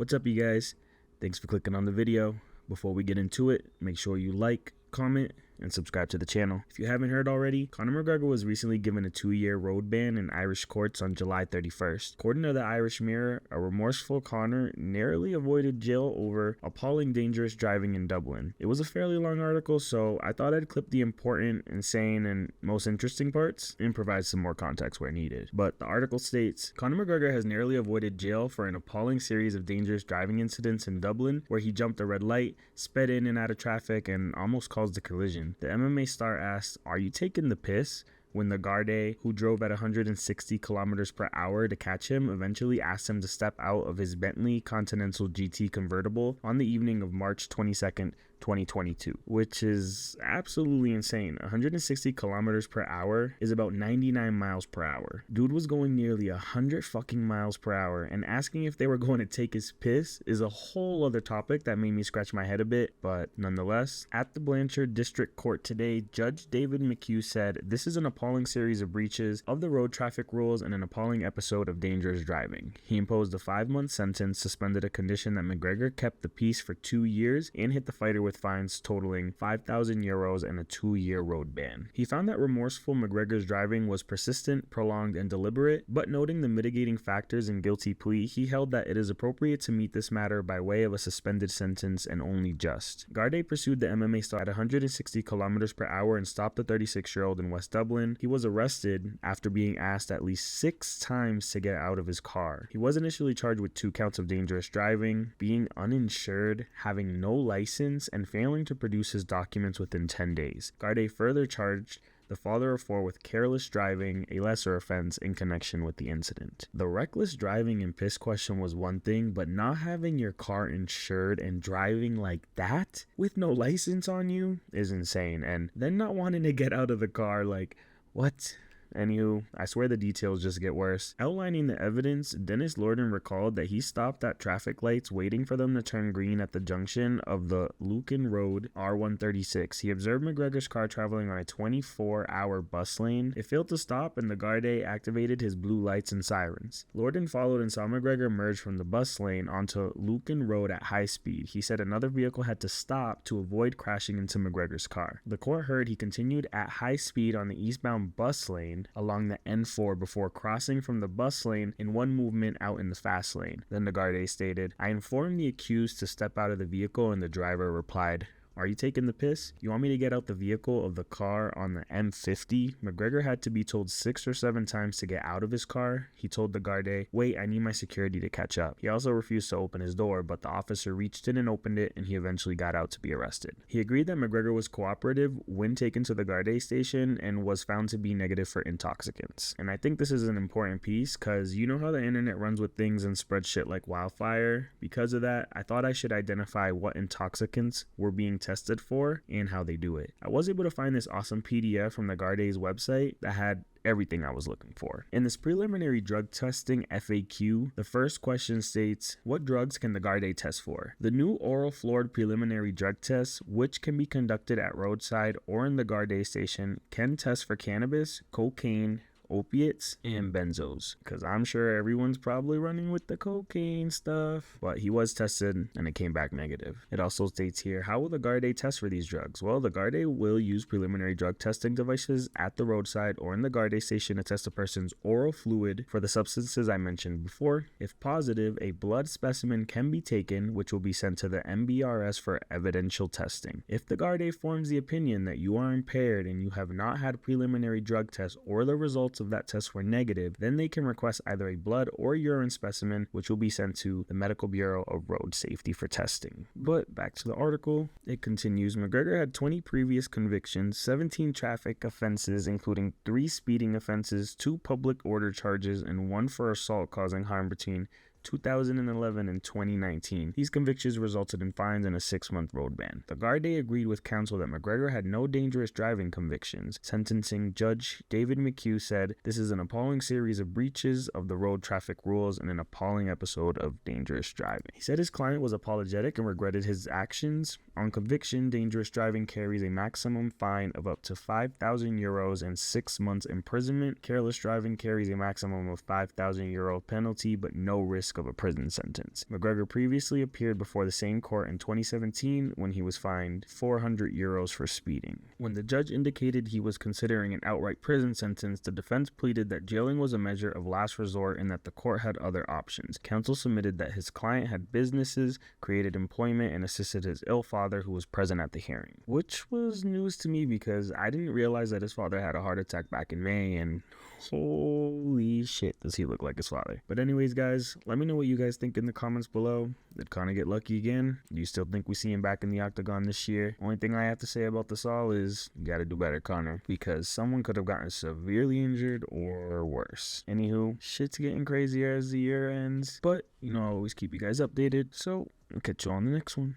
What's up, you guys? Thanks for clicking on the video. Before we get into it, make sure you like, comment, and subscribe to the channel. If you haven't heard already, Conor McGregor was recently given a 2-year road ban in Irish courts on July 31st. According to the Irish Mirror, a remorseful Conor narrowly avoided jail over appalling dangerous driving in Dublin. It was a fairly long article, so I thought I'd clip the important, insane, and most interesting parts and provide some more context where needed. But the article states, Conor McGregor has narrowly avoided jail for an appalling series of dangerous driving incidents in Dublin, where he jumped a red light, sped in and out of traffic, and almost caused a collision. The MMA star asked, "Are you taking the piss?" when the Gardaí, who drove at 160 kilometers per hour to catch him, eventually asked him to step out of his Bentley Continental GT convertible on the evening of March 22nd, 2022, which is absolutely insane. 160 kilometers per hour is about 99 miles per hour. Dude was going nearly 100 fucking miles per hour, and asking if they were going to take his piss is a whole other topic that made me scratch my head a bit, but nonetheless. At the Blanchard District Court today, Judge David McHugh said, "This is an appalling series of breaches of the road traffic rules and an appalling episode of dangerous driving." He imposed a 5-month sentence, suspended a condition that McGregor kept the peace for 2 years, and hit the fighter with fines totaling €5,000 and a 2-year road ban. He found that remorseful McGregor's driving was persistent, prolonged, and deliberate, but noting the mitigating factors in guilty plea, he held that it is appropriate to meet this matter by way of a suspended sentence and only just. Gardaí pursued the MMA star at 160 kilometers per hour and stopped the 36-year-old in West Dublin. He was arrested after being asked at least 6 times to get out of his car. He was initially charged with 2 counts of dangerous driving, being uninsured, having no license, and failing to produce his documents within 10 days. Gardaí further charged the father of 4 with careless driving, a lesser offense in connection with the incident. The reckless driving and piss question was one thing, but not having your car insured and driving like that with no license on you is insane. And then not wanting to get out of the car, like, what? Anywho, I swear the details just get worse. Outlining the evidence, Dennis Lorden recalled that he stopped at traffic lights waiting for them to turn green at the junction of the Lucan Road R136. He observed McGregor's car traveling on a 24-hour bus lane. It failed to stop, and the Gardaí activated his blue lights and sirens. Lorden followed and saw McGregor emerge from the bus lane onto Lucan Road at high speed. He said another vehicle had to stop to avoid crashing into McGregor's car. The court heard he continued at high speed on the eastbound bus lane along the N4 before crossing from the bus lane in one movement out in the fast lane. Then the Gardaí stated, "I informed the accused to step out of the vehicle, and the driver replied, 'Are you taking the piss? You want me to get out the vehicle of the car on the M50? McGregor had to be told 6 or 7 times to get out of his car. He told the Gardaí, "Wait, I need my security to catch up." He also refused to open his door, but the officer reached in and opened it, and he eventually got out to be arrested. He agreed that McGregor was cooperative when taken to the Gardaí station and was found to be negative for intoxicants. And I think this is an important piece, because you know how the internet runs with things and spreads shit like wildfire. Because of that, I thought I should identify what intoxicants were being tested for and how they do it. I was able to find this awesome PDF from the Gardaí's website that had everything I was looking for. In this preliminary drug testing FAQ, the first question states, what drugs can the Gardaí test for? The new oral floored preliminary drug test, which can be conducted at roadside or in the Gardaí station, can test for cannabis, cocaine, opiates, and benzos, because I'm sure everyone's probably running with the cocaine stuff, but he was tested and it came back negative. It also states here, how will the Gardaí test for these drugs? Well, the Gardaí will use preliminary drug testing devices at the roadside or in the Gardaí station to test a person's oral fluid for the substances I mentioned before. If positive, a blood specimen can be taken, which will be sent to the MBRS for evidential testing. If the Gardaí forms the opinion that you are impaired and you have not had preliminary drug tests or the results of that test were negative, then they can request either a blood or urine specimen, which will be sent to the Medical Bureau of Road Safety for testing. But back to the article, it continues, McGregor had 20 previous convictions, 17 traffic offenses, including 3 speeding offenses, 2 public order charges, and 1 for assault causing harm between 2011 and 2019. These convictions resulted in fines and a 6-month road ban. The Gardaí agreed with counsel that McGregor had no dangerous driving convictions. Sentencing Judge David McHugh said, "This is an appalling series of breaches of the road traffic rules and an appalling episode of dangerous driving." He said his client was apologetic and regretted his actions. On conviction, dangerous driving carries a maximum fine of up to €5,000 and 6 months imprisonment. Careless driving carries a maximum of €5,000 penalty but no risk risk of a prison sentence. McGregor previously appeared before the same court in 2017 when he was fined 400 euros for speeding. When the judge indicated he was considering an outright prison sentence, the defense pleaded that jailing was a measure of last resort and that the court had other options. Counsel submitted that his client had businesses, created employment, and assisted his ill father who was present at the hearing, which was news to me because I didn't realize that his father had a heart attack back in May, and holy shit does he look like his father. But anyways, guys, let me know what you guys think in the comments below. Did Conor get lucky again? Do you still think we see him back in the octagon this year? Only thing I have to say about this all is you gotta do better, Conor, because someone could have gotten severely injured or worse. Anywho, shit's getting crazier as the year ends, but you know, I always keep you guys updated, so I'll catch you on the next one.